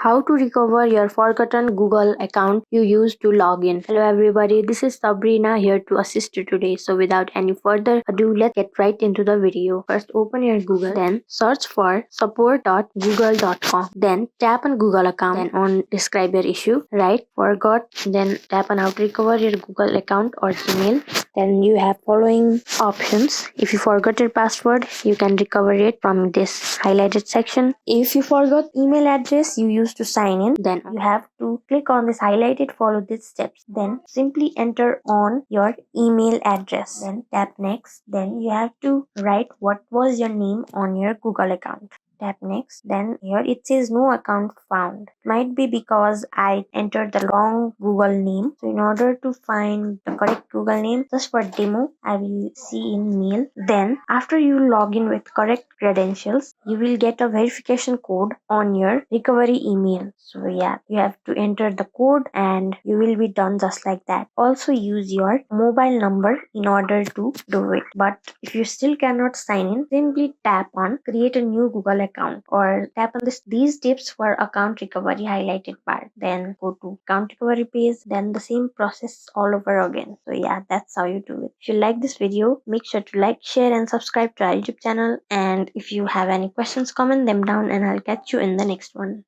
How to recover your forgotten Google account you used to log in. Hello everybody, this is Sabrina here to assist you today. So without any further ado, let's get right into the video. First open your Google, then search for support.google.com. Then tap on Google account, then on describe your issue, right? Forgot, then tap on how to recover your Google account or Gmail. Then you have following options. If you forgot your password, you can recover it from this highlighted section. If you forgot email address you used to sign in, then you have to click on this highlighted, follow these steps, then simply enter on your email address, then tap next. Then you have to write what was your name on your Google account. Tap next. Then here it says no account found. Might be because I entered the wrong Google name. So in order to find the correct Google name, just for demo I will see in mail. Then after you log in with correct credentials, you will get a verification code on your recovery email. So yeah, you have to enter the code and you will be done just like that. Also use your mobile number in order to do it. But if you still cannot sign in, simply tap on create a new Google account or tap on these tips for account recovery highlighted part. Then go to account recovery page, then the same process all over again. So yeah, that's how you do it. If you like this video, make sure to like, share and subscribe to our YouTube channel. And if you have any questions, comment them down and I'll catch you in the next one.